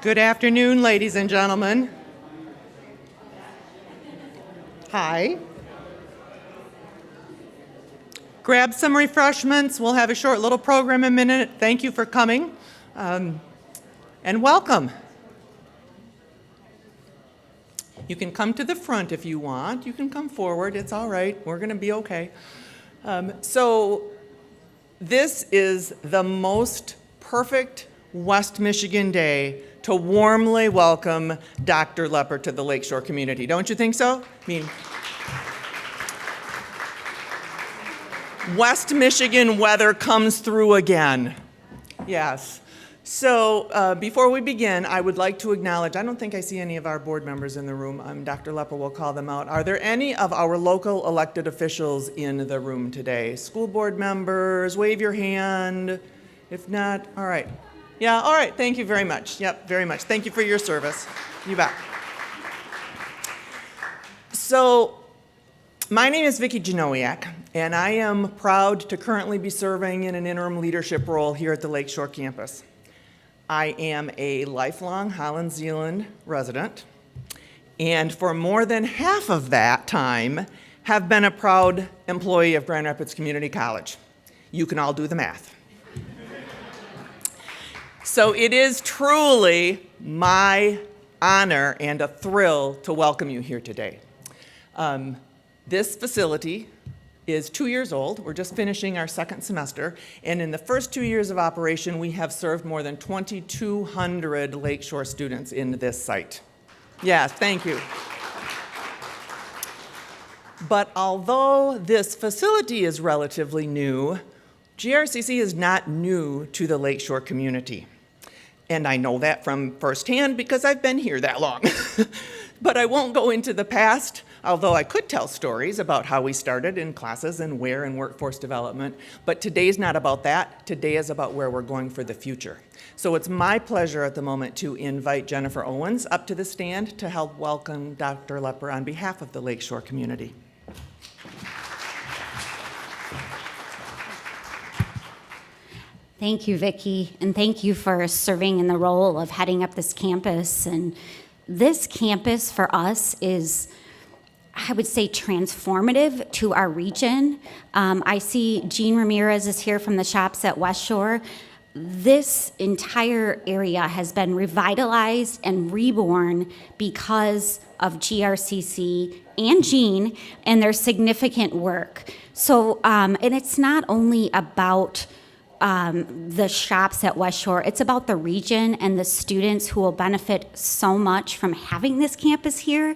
Good afternoon, ladies and gentlemen. Hi. Grab some refreshments. We'll have a short little program in a minute. Thank you for coming, and welcome. You can come to the front if you want. You can come forward. It's all right. We're going to be okay. So this is the most perfect West Michigan day to warmly welcome Dr. Lepper to the Lakeshore community. Don't you think so? I mean, West Michigan weather comes through again. Yes. So before we begin, I would like to acknowledge, I don't think I see any of our board members in the room. Dr. Lepper will call them out. Are there any of our local elected officials in the room today? School board members, wave your hand. If not, all right. Yeah, all right, thank you very much. Yep, very much. Thank you for your service. You bet. So, my name is Vicki Janowiak, and I am proud to currently be serving in an interim leadership role here at the Lakeshore Campus. I am a lifelong Holland Zeeland resident, and for more than half of that time, have been a proud employee of Grand Rapids Community College. You can all do the math. So it is truly my honor and a thrill to welcome you here today. This facility is 2 years old. We're just finishing our second semester, and in the first 2 years of operation, we have served more than 2,200 Lakeshore students in this site. Yes, thank you. But although this facility is relatively new, GRCC is not new to the Lakeshore community. And I know that from firsthand because I've been here that long. But I won't go into the past, although I could tell stories about how we started in classes and where in workforce development. But today's not about that. Today is about where we're going for the future. So it's my pleasure at the moment to invite Jennifer Owens up to the stand to help welcome Dr. Lepper on behalf of the Lakeshore community. Thank you, Vicki, and thank you for serving in the role of heading up this campus. And this campus for us is, I would say, transformative to our region. I see Jean Ramirez is here from the shops at West Shore. This entire area has been revitalized and reborn because of GRCC and Jean and their significant work. So, and it's not only about the shops at West Shore, it's about the region and the students who will benefit so much from having this campus here.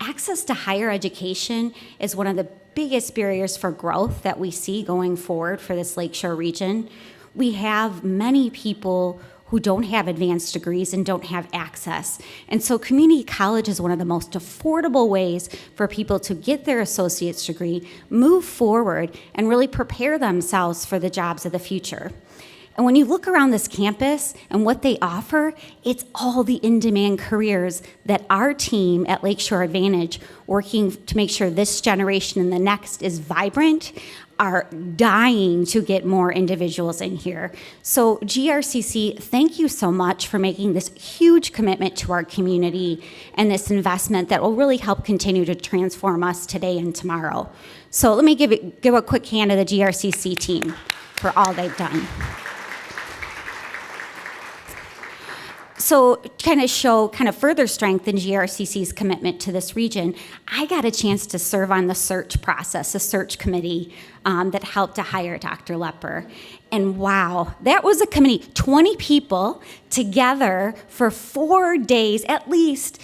Access to higher education is one of the biggest barriers for growth that we see going forward for this Lakeshore region. We have many people who don't have advanced degrees and don't have access. And so community college is one of the most affordable ways for people to get their associate's degree, move forward, and really prepare themselves for the jobs of the future. And when you look around this campus and what they offer, it's all the in-demand careers that our team at Lakeshore Advantage, working to make sure this generation and the next is vibrant, are dying to get more individuals in here. So GRCC, thank you so much for making this huge commitment to our community and this investment that will really help continue to transform us today and tomorrow. So let me give a quick hand to the GRCC team for all they've done. So kind of show further strength in GRCC's commitment to this region, I got a chance to serve on the search process, a search committee that helped to hire Dr. Lepper. And wow, that was a committee, 20 people together for 4 days at least,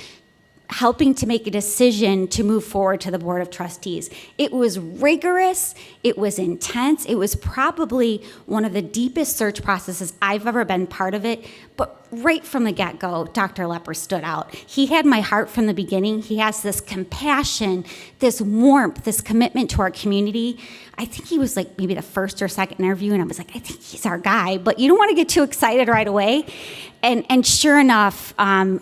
helping to make a decision to move forward to the Board of Trustees. It was rigorous, it was intense, it was probably one of the deepest search processes I've ever been part of it, but right from the get-go, Dr. Lepper stood out. He had my heart from the beginning. He has this compassion, this warmth, this commitment to our community. I think he was like maybe the first or second interview, and I was like, I think he's our guy, but you don't want to get too excited right away. And sure enough,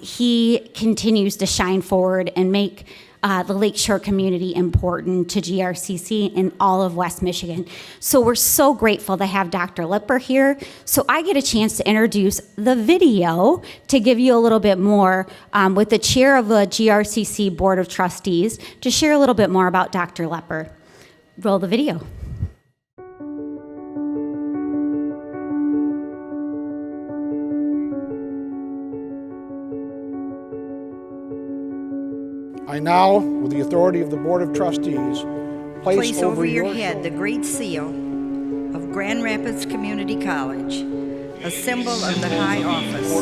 he continues to shine forward and make the Lakeshore community important to GRCC in all of West Michigan. So we're so grateful to have Dr. Lepper here. So I get a chance to introduce the video to give you a little bit more with the chair of the GRCC Board of Trustees to share a little bit more about Dr. Lepper. Roll the video. I now, with the authority of the Board of Trustees, place over your head the Great Seal of Grand Rapids Community College, a symbol of the high office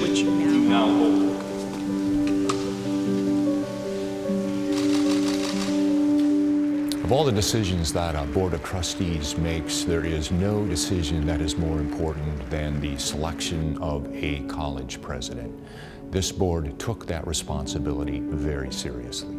which you now hold. Of all the decisions that a Board of Trustees makes, there is no decision that is more important than the selection of a college president. This board took that responsibility very seriously.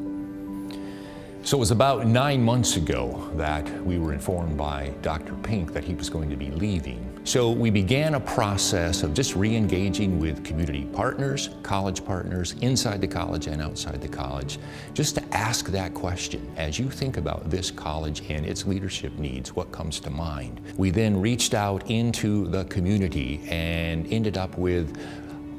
So it was about 9 months ago that we were informed by Dr. Pink that he was going to be leaving. So we began a process of just re-engaging with community partners, college partners, inside the college and outside the college, just to ask that question. As you think about this college and its leadership needs, what comes to mind? We then reached out into the community and ended up with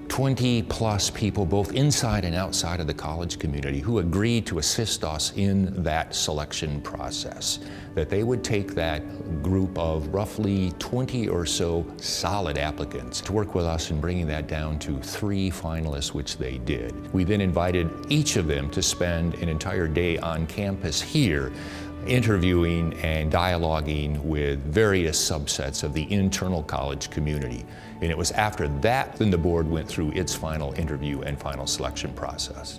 20 plus people, both inside and outside of the college community, who agreed to assist us in that selection process. That they would take that group of roughly 20 or so solid applicants to work with us in bringing that down to 3 finalists, which they did. We then invited each of them to spend an entire day on campus here, interviewing and dialoguing with various subsets of the internal college community. And it was after that then the board went through its final interview and final selection process.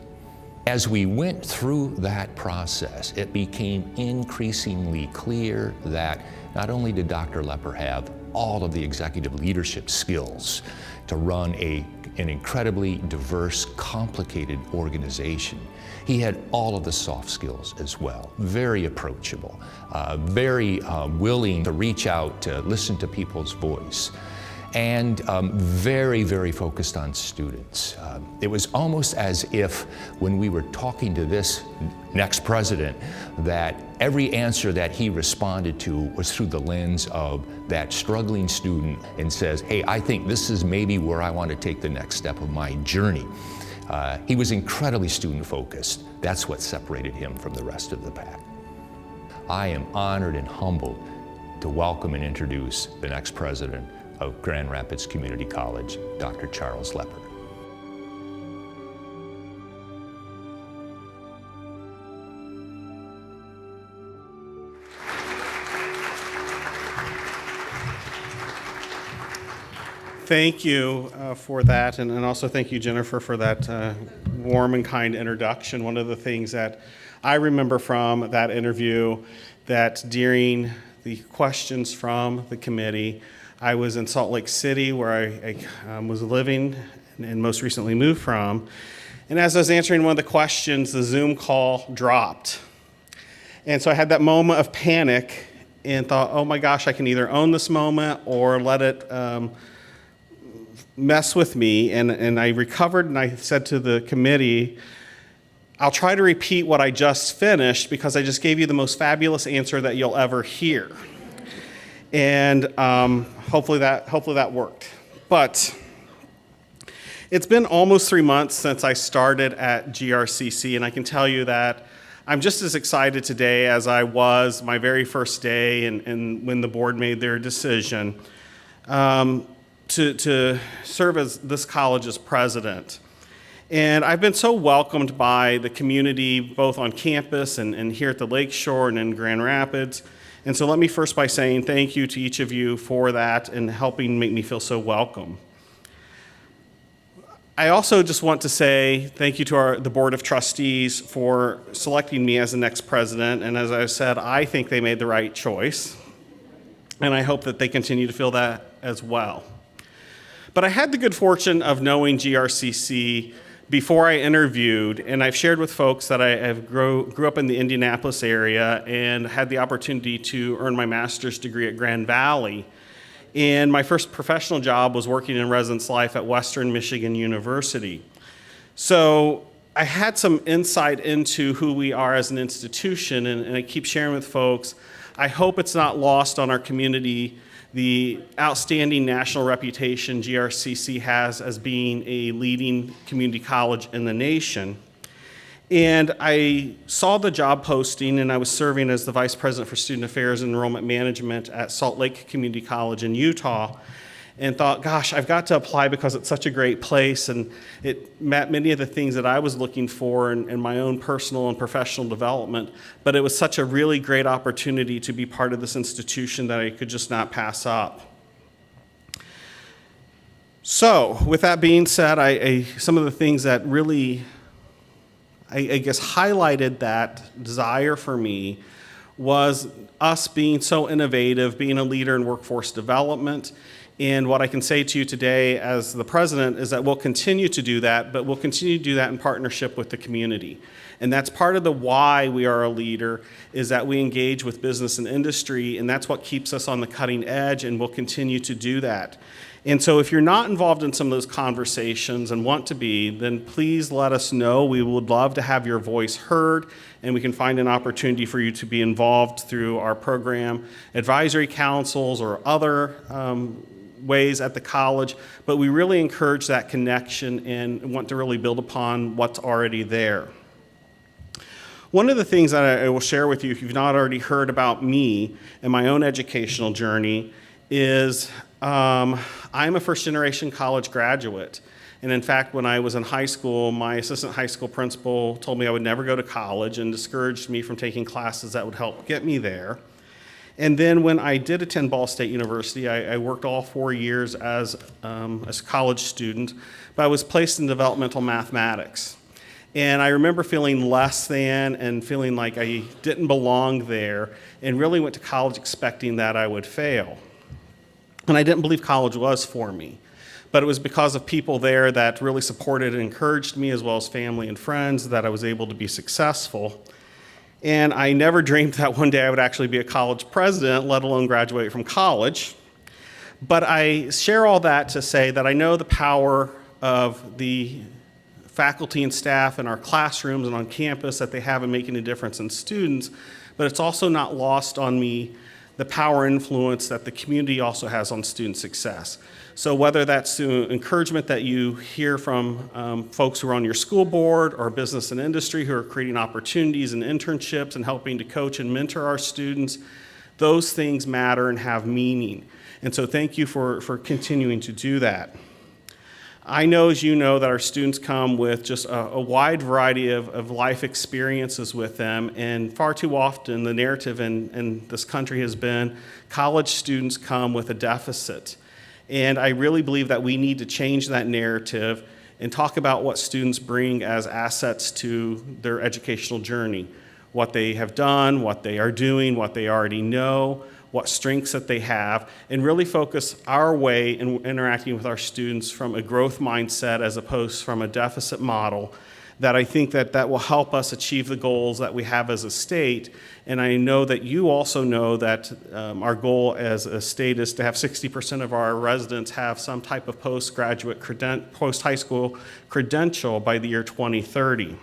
As we went through that process, it became increasingly clear that not only did Dr. Lepper have all of the executive leadership skills to run an incredibly diverse, complicated organization, he had all of the soft skills as well. Very approachable, very willing to reach out, to listen to people's voice, and very, very focused on students. It was almost as if when we were talking to this next president, that every answer that he responded to was through the lens of that struggling student and says, hey, I think this is maybe where I want to take the next step of my journey. He was incredibly student-focused. That's what separated him from the rest of the pack. I am honored and humbled to welcome and introduce the next president of Grand Rapids Community College, Dr. Charles Lepper. Thank you for that, and also thank you, Jennifer, for that warm and kind introduction. One of the things that I remember from that interview, that during the questions from the committee, I was in Salt Lake City, where I was living and most recently moved from, and as I was answering one of the questions, the Zoom call dropped. And so I had that moment of panic and thought, oh my gosh, I can either own this moment or let it mess with me, and I recovered, and I said to the committee, I'll try to repeat what I just finished because I just gave you the most fabulous answer that you'll ever hear. And hopefully that worked. But it's been almost 3 months since I started at GRCC, and I can tell you that I'm just as excited today as I was my very first day and when the board made their decision to serve as this college's president. And I've been so welcomed by the community, both on campus and here at the Lakeshore and in Grand Rapids. And so let me first by saying thank you to each of you for that and helping make me feel so welcome. I also just want to say thank you to the Board of Trustees for selecting me as the next president. And as I said, I think they made the right choice. And I hope that they continue to feel that as well. But I had the good fortune of knowing GRCC before I interviewed, and I've shared with folks that I have grew up in the Indianapolis area and had the opportunity to earn my master's degree at Grand Valley. And my first professional job was working in residence life at Western Michigan University. So I had some insight into who we are as an institution, and I keep sharing with folks. I hope it's not lost on our community the outstanding national reputation GRCC has as being a leading community college in the nation. And I saw the job posting, and I was serving as the Vice President for Student Affairs and Enrollment Management at Salt Lake Community College in Utah, and thought, gosh, I've got to apply because it's such a great place, and it met many of the things that I was looking for in my own personal and professional development, but it was such a really great opportunity to be part of this institution that I could just not pass up. So, with that being said, some of the things that really, I guess, highlighted that desire for me was us being so innovative, being a leader in workforce development. And what I can say to you today as the president is that we'll continue to do that, but we'll continue to do that in partnership with the community. And that's part of the why we are a leader, is that we engage with business and industry, and that's what keeps us on the cutting edge, and we'll continue to do that. And so if you're not involved in some of those conversations and want to be, then please let us know. We would love to have your voice heard, and we can find an opportunity for you to be involved through our program advisory councils or other ways at the college. But we really encourage that connection and want to really build upon what's already there. One of the things that I will share with you, if you've not already heard about me and my own educational journey, is I'm a first-generation college graduate. And in fact, when I was in high school, my assistant high school principal told me I would never go to college and discouraged me from taking classes that would help get me there. And then when I did attend Ball State University, I worked all 4 years as a college student, but I was placed in developmental mathematics. And I remember feeling less than and feeling like I didn't belong there, and really went to college expecting that I would fail. And I didn't believe college was for me. But it was because of people there that really supported and encouraged me, as well as family and friends, that I was able to be successful. And I never dreamed that one day I would actually be a college president, let alone graduate from college. But I share all that to say that I know the power of the faculty and staff in our classrooms and on campus that they have in making a difference in students, but it's also not lost on me the power and influence that the community also has on student success. So whether that's through encouragement that you hear from folks who are on your school board or business and industry who are creating opportunities and internships and helping to coach and mentor our students, those things matter and have meaning. And so thank you for continuing to do that. I know, as you know, that our students come with just a wide variety of life experiences with them, and far too often the narrative in this country has been college students come with a deficit. And I really believe that we need to change that narrative and talk about what students bring as assets to their educational journey, what they have done, what they are doing, what they already know, what strengths that they have, and really focus our way in interacting with our students from a growth mindset as opposed from a deficit model, that I think that will help us achieve the goals that we have as a state. And I know that you also know that our goal as a state is to have 60% of our residents have some type of post-graduate, post-high school credential by the year 2030.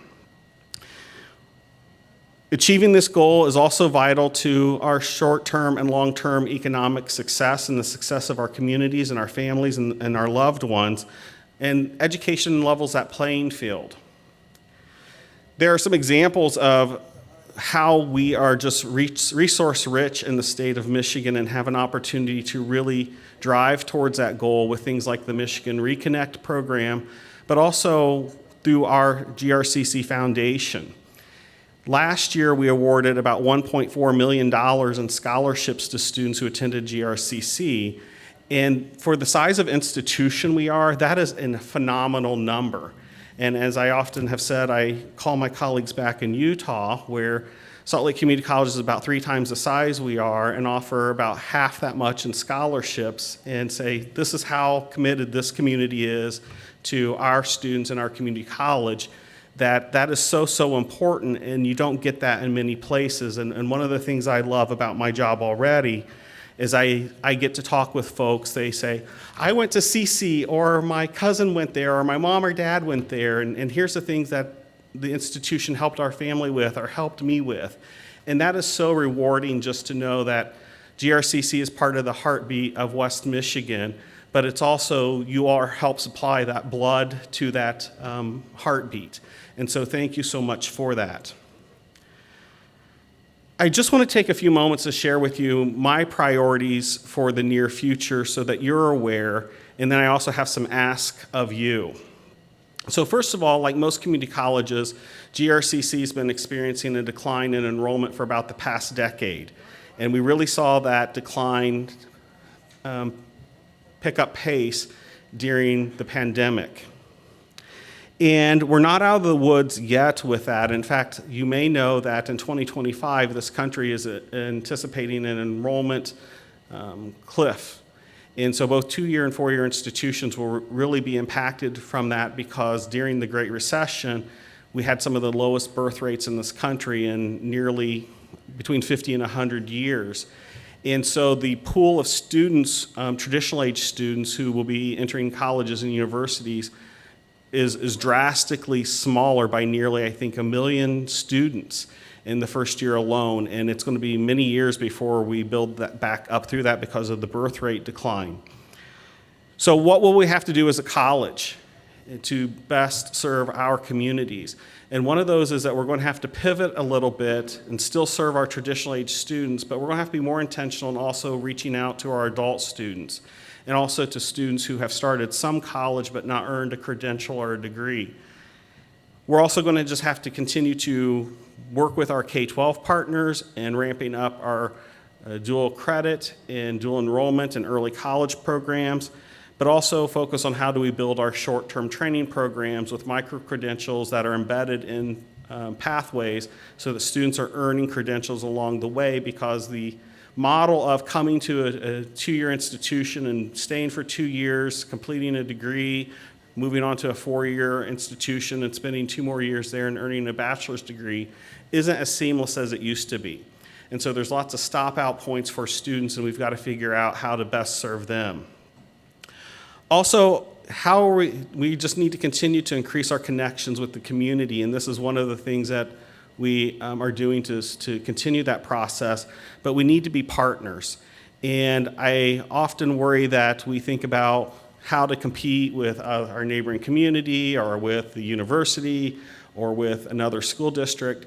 Achieving this goal is also vital to our short-term and long-term economic success and the success of our communities and our families and our loved ones, and education levels that playing field. There are some examples of how we are just resource-rich in the state of Michigan and have an opportunity to really drive towards that goal with things like the Michigan Reconnect program, but also through our GRCC Foundation. Last year, we awarded about $1.4 million in scholarships to students who attended GRCC. And for the size of institution we are, that is a phenomenal number. And as I often have said, I call my colleagues back in Utah, where Salt Lake Community College is about 3 times the size we are, and offer about half that much in scholarships, and say, this is how committed this community is to our students in our community college. That is so important, and you don't get that in many places. And one of the things I love about my job already is I get to talk with folks. They say, I went to CC, or my cousin went there, or my mom or dad went there, and here's the things that the institution helped our family with or helped me with. And that is so rewarding just to know that GRCC is part of the heartbeat of West Michigan, but it's also, you all help supply that blood to that heartbeat. And so thank you so much for that. I just want to take a few moments to share with you my priorities for the near future so that you're aware, and then I also have some asks of you. So first of all, like most community colleges, GRCC has been experiencing a decline in enrollment for about the past decade. And we really saw that decline pick up pace during the pandemic. And we're not out of the woods yet with that. In fact, you may know that in 2025, this country is anticipating an enrollment cliff. And so both 2-year and 4-year institutions will really be impacted from that because during the Great Recession, we had some of the lowest birth rates in this country in nearly between 50 and 100 years. And so the pool of students, traditional age students who will be entering colleges and universities is drastically smaller by nearly, I think, 1 million students in the first year alone, and it's going to be many years before we build that back up through that because of the birth rate decline. So what will we have to do as a college to best serve our communities? And one of those is that we're going to have to pivot a little bit and still serve our traditional age students, but we're going to have to be more intentional in also reaching out to our adult students and also to students who have started some college but not earned a credential or a degree. We're also going to just have to continue to work with our K-12 partners and ramping up our dual credit and dual enrollment and early college programs, but also focus on how do we build our short-term training programs with micro-credentials that are embedded in pathways so that students are earning credentials along the way, because the model of coming to a 2-year institution and staying for 2 years, completing a degree, moving on to a 4-year institution and spending 2 more years there and earning a bachelor's degree isn't as seamless as it used to be. And so there's lots of stop-out points for students, and we've got to figure out how to best serve them. Also, how are we just need to continue to increase our connections with the community, and this is one of the things that we are doing to continue that process, but we need to be partners. And I often worry that we think about how to compete with our neighboring community or with the university or with another school district.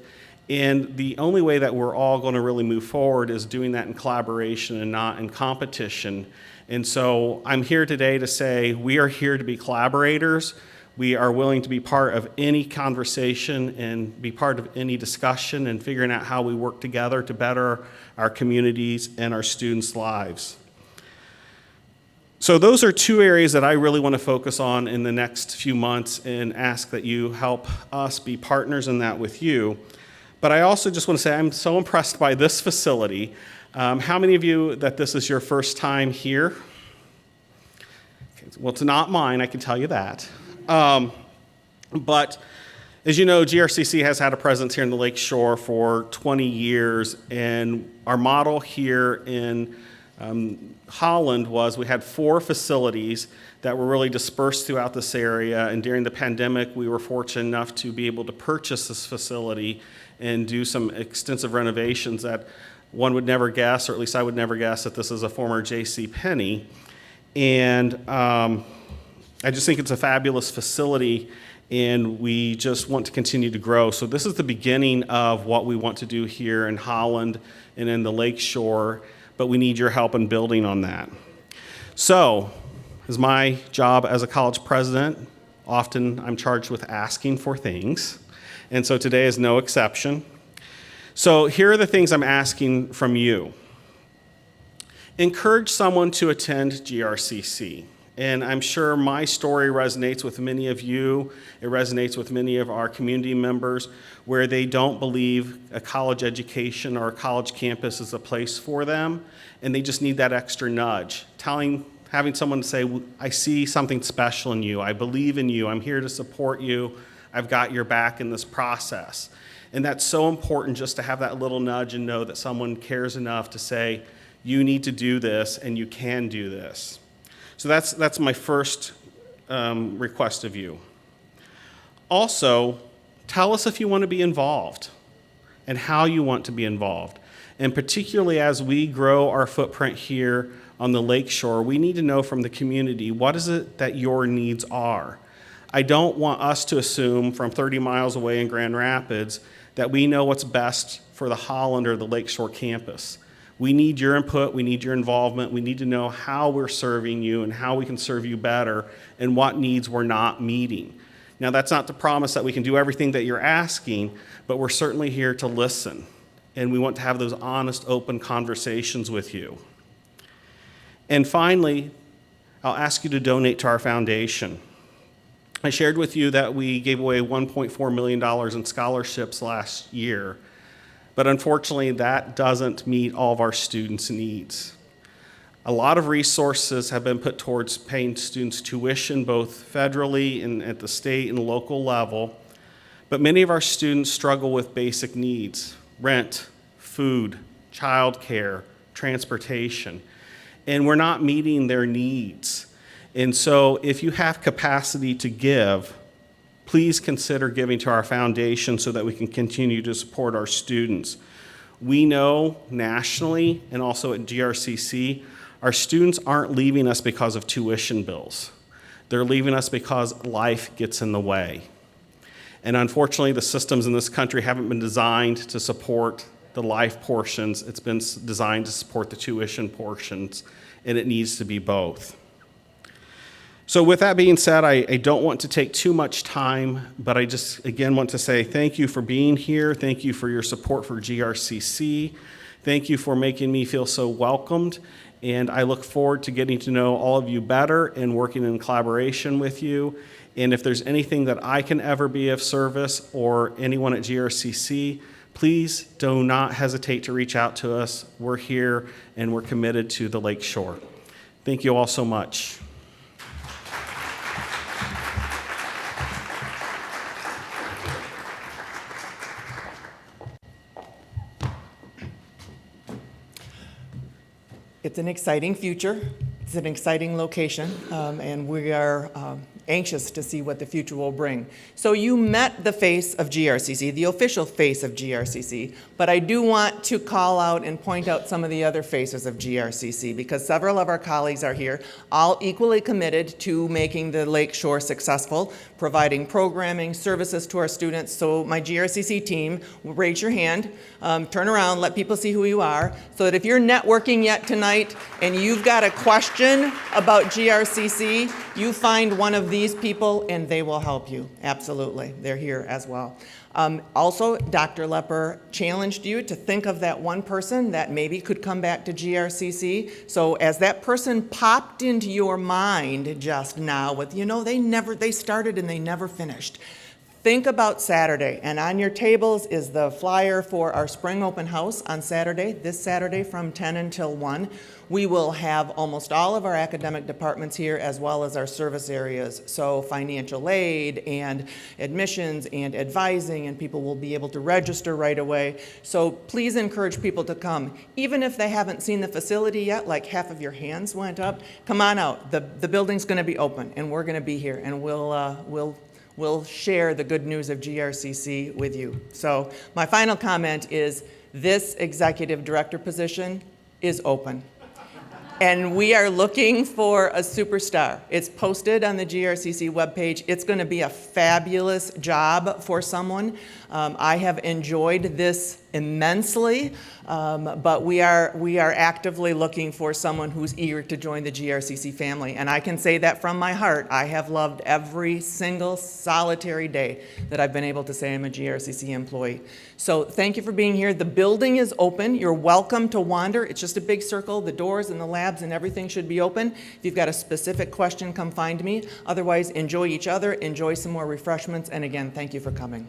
And the only way that we're all going to really move forward is doing that in collaboration and not in competition. And so I'm here today to say we are here to be collaborators. We are willing to be part of any conversation and be part of any discussion and figuring out how we work together to better our communities and our students' lives. So those are 2 areas that I really want to focus on in the next few months and ask that you help us be partners in that with you. But I also just want to say I'm so impressed by this facility. How many of you that this is your first time here? Okay, well, it's not mine, I can tell you that. But as you know, GRCC has had a presence here in the Lakeshore for 20 years, and our model here in Holland was we had 4 facilities that were really dispersed throughout this area, and during the pandemic we were fortunate enough to be able to purchase this facility and do some extensive renovations that one would never guess, or at least I would never guess, that this is a former J.C. Penney. And I just think it's a fabulous facility, and we just want to continue to grow. So this is the beginning of what we want to do here in Holland and in the Lakeshore, but we need your help in building on that. So, as my job as a college president, often I'm charged with asking for things, and so today is no exception. So here are the things I'm asking from you. Encourage someone to attend GRCC. And I'm sure my story resonates with many of you. It resonates with many of our community members where they don't believe a college education or a college campus is a place for them, and they just need that extra nudge. Having someone say, I see something special in you, I believe in you, I'm here to support you, I've got your back in this process. And that's so important, just to have that little nudge and know that someone cares enough to say, you need to do this and you can do this. So that's my first request of you. Also, Tell us if you want to be involved and how you want to be involved. And particularly as we grow our footprint here on the Lakeshore, we need to know from the community, what is it that your needs are? I don't want us to assume from 30 miles away in Grand Rapids that we know what's best for the Holland or the Lakeshore campus. We need your input, we need your involvement, we need to know how we're serving you and how we can serve you better and what needs we're not meeting. Now, that's not to promise that we can do everything that you're asking, but we're certainly here to listen. And we want to have those honest, open conversations with you. And finally, I'll ask you to donate to our foundation. I shared with you that we gave away $1.4 million in scholarships last year, but unfortunately that doesn't meet all of our students' needs. A lot of resources have been put towards paying students tuition, both federally and at the state and local level, but many of our students struggle with basic needs: rent, food, childcare, transportation, and we're not meeting their needs. And so if you have capacity to give, please consider giving to our foundation so that we can continue to support our students. We know nationally and also at GRCC, our students aren't leaving us because of tuition bills. They're leaving us because life gets in the way. And unfortunately, the systems in this country haven't been designed to support the life portions. It's been designed to support the tuition portions, and it needs to be both. So with that being said, I don't want to take too much time, but I just, again, want to say thank you for being here. Thank you for your support for GRCC. Thank you for making me feel so welcomed. And I look forward to getting to know all of you better and working in collaboration with you. And if there's anything that I can ever be of service or anyone at GRCC, please do not hesitate to reach out to us. We're here and we're committed to the Lakeshore. Thank you all so much. It's an exciting future. It's an exciting location, and we are anxious to see what the future will bring. So you met the face of GRCC, the official face of GRCC, but I do want to call out and point out some of the other faces of GRCC because several of our colleagues are here, all equally committed to making the Lakeshore successful, providing programming, services to our students. So my GRCC team, raise your hand, turn around, let people see who you are, so that if you're networking yet tonight and you've got a question about GRCC, you find one of these people and they will help you. Absolutely, they're here as well. Also, Dr. Lepper challenged you to think of that one person that maybe could come back to GRCC. So as that person popped into your mind just now with, they started and they never finished. Think about Saturday, and on your tables is the flyer for our spring open house on Saturday, this Saturday from 10 until 1. We will have almost all of our academic departments here as well as our service areas, so financial aid and admissions and advising, and people will be able to register right away. So please encourage people to come. Even if they haven't seen the facility yet, like half of your hands went up, come on out. The building's going to be open, and we're going to be here, and we'll share the good news of GRCC with you. So my final comment is this executive director position is open. And we are looking for a superstar. It's posted on the GRCC webpage. It's going to be a fabulous job for someone. I have enjoyed this immensely, but we are actively looking for someone who's eager to join the GRCC family. And I can say that from my heart. I have loved every single solitary day that I've been able to say I'm a GRCC employee. So thank you for being here. The building is open. You're welcome to wander. It's just a big circle. The doors and the labs and everything should be open. If you've got a specific question, come find me. Otherwise, enjoy each other, enjoy some more refreshments, and again, thank you for coming.